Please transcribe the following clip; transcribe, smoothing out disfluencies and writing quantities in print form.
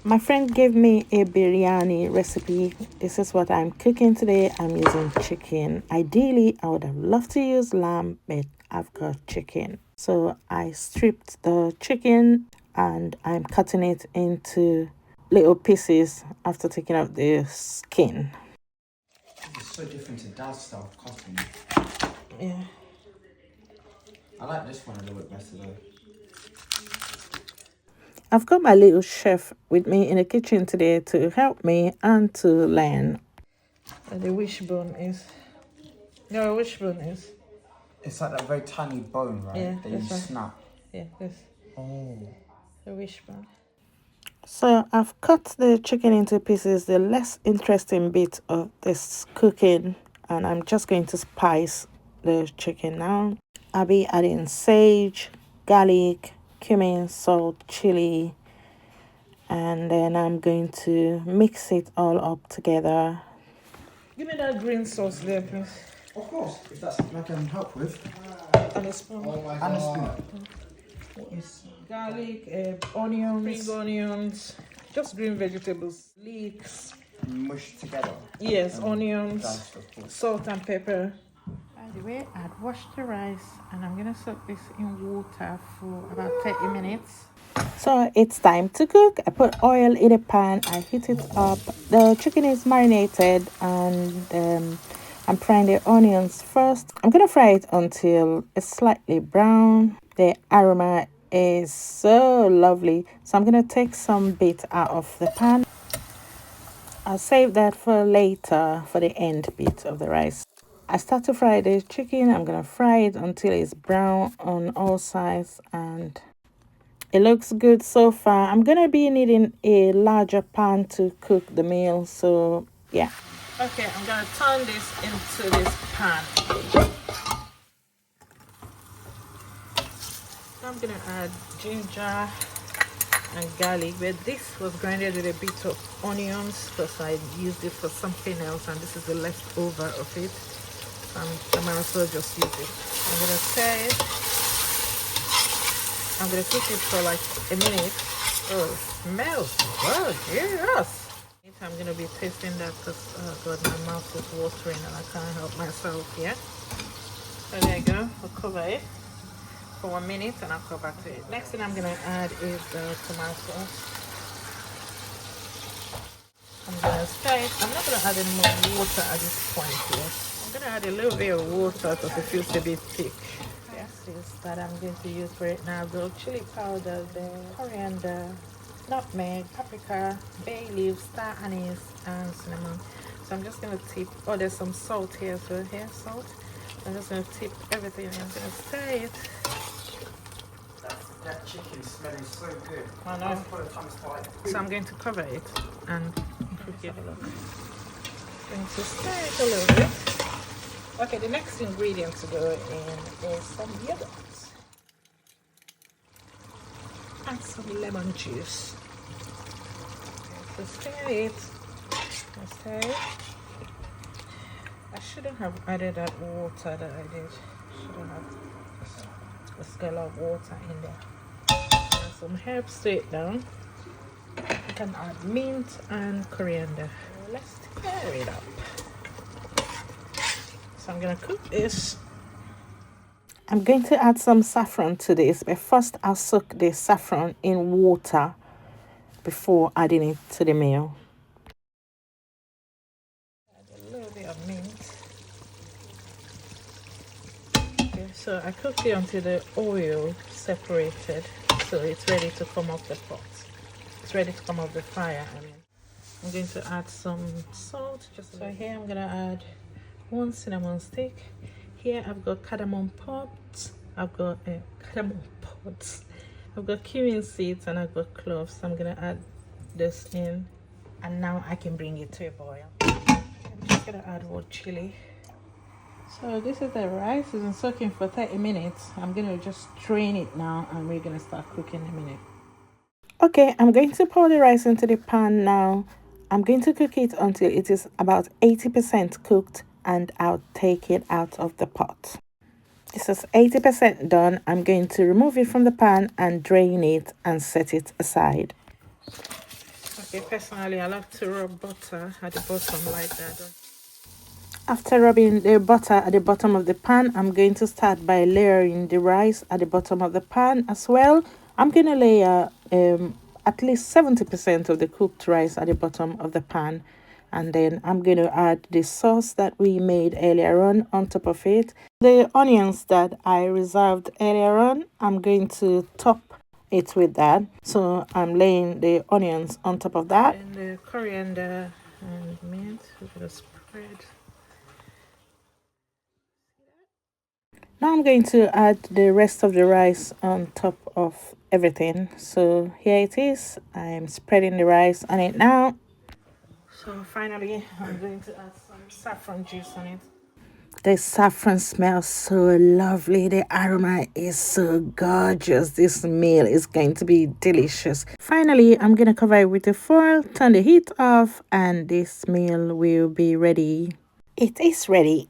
My friend gave me a biryani recipe. This is what I'm cooking today. I'm using chicken. Ideally, I would have loved to use lamb, but I've got chicken. So I stripped the chicken and I'm cutting it into little pieces after taking out the skin. It's so different to Dad's style of cutting. Yeah. I like this one a little bit better though. I've got my little chef with me in the kitchen today to help me and to learn. The wishbone is. No, wishbone is. It's like that very tiny bone, right? Yeah, that you that's right. snap. Yeah, this. Oh. The wishbone. So I've cut the chicken into pieces, the less interesting bit of this cooking, and I'm just going to spice the chicken now. I'll be adding sage, garlic, cumin, salt, chili, and then I'm going to mix it all up together. Give me that green sauce there, please. Of course, if that's something I can help with. And a spoon. Oh my God. And a spoon. What is garlic, onions, spring onions, just green vegetables, leeks. Mushed together. Yes, onions, Diced, of course. salt and pepper. By the way, I'd washed the rice and I'm gonna soak this in water for about 30 minutes. So it's time to cook. I put oil in a pan, I heat it up. The chicken is marinated and I'm frying the onions first. I'm gonna fry it until it's slightly brown. The aroma is so lovely. So I'm gonna take some bit out of the pan. I'll save that for later for the end bit of the rice. I start to fry the chicken. I'm gonna fry it until it's brown on all sides and it looks good so far. I'm gonna be needing a larger pan to cook the meal, so yeah. Okay, I'm gonna turn this into this pan. I'm gonna add ginger and garlic, but this was grinded with a bit of onions because I used it for something else and this is the leftover of it. I might as well just use it. I'm gonna stir it. I'm gonna cook it for like a minute. Oh, it smells good, yes. I'm gonna be tasting that because oh god, my mouth is watering and I can't help myself. Yeah. So there you go. I'll cover it for 1 minute and I'll come back to it. Next thing I'm gonna add is the tomato. I'm gonna stir it. I'm not gonna add any more water at this point here. I'm gonna add a little bit of water because it feels a bit thick. Is that I'm going to use for it now. The chili powder, the coriander, nutmeg, paprika, bay leaf, star anise, and cinnamon. So I'm just going to tip, oh there's some salt here, so here salt. I'm just going to tip everything and I'm going to stir it. That chicken smelling so good. I know. So I'm going to cover it and cook it. Look. I'm going to stir it a little bit. Okay, the next ingredient to go in is some yogurt and some lemon juice. So stir it. Stir it. I shouldn't have added that water that I did. Shouldn't have a scale of water in there. And some herbs to it down. You can add mint and coriander. Let's stir it up. So I'm gonna cook this. I'm going to add some saffron to this, but first I'll soak the saffron in water before adding it to the meal. Add a little bit of mint. Okay, so I cooked it until the oil separated, so it's ready to come off the pot. It's ready to come off the fire. I'm going to add some salt. So here I'm gonna add 1 cinnamon stick. Here I've got cardamom pods. I've got I've got cumin seeds and I've got cloves. So I'm gonna add this in, and now I can bring it to a boil. I'm just gonna add more chili. So this is the rice. It's been soaking for 30 minutes. I'm gonna just drain it now, and we're gonna start cooking in a minute. Okay, I'm going to pour the rice into the pan now. I'm going to cook it until it is about 80% cooked and I'll take it out of the pot. This is 80% done. I'm going to remove it from the pan and drain it and set it aside. Okay, personally, I like to rub butter at the bottom like that. After rubbing the butter at the bottom of the pan, I'm going to start by layering the rice at the bottom of the pan as well. I'm going to layer at least 70% of the cooked rice at the bottom of the pan. And then I'm going to add the sauce that we made earlier on top of it. The onions that I reserved earlier on, I'm going to top it with that. So I'm laying the onions on top of that. And the coriander and mint, we're going to spread. Now I'm going to add the rest of the rice on top of everything. So here it is. I'm spreading the rice on it now. So finally, I'm going to add some saffron juice on it. The saffron smells so lovely. The aroma is so gorgeous. This meal is going to be delicious. Finally, I'm going to cover it with a foil, turn the heat off, and this meal will be ready. It is ready.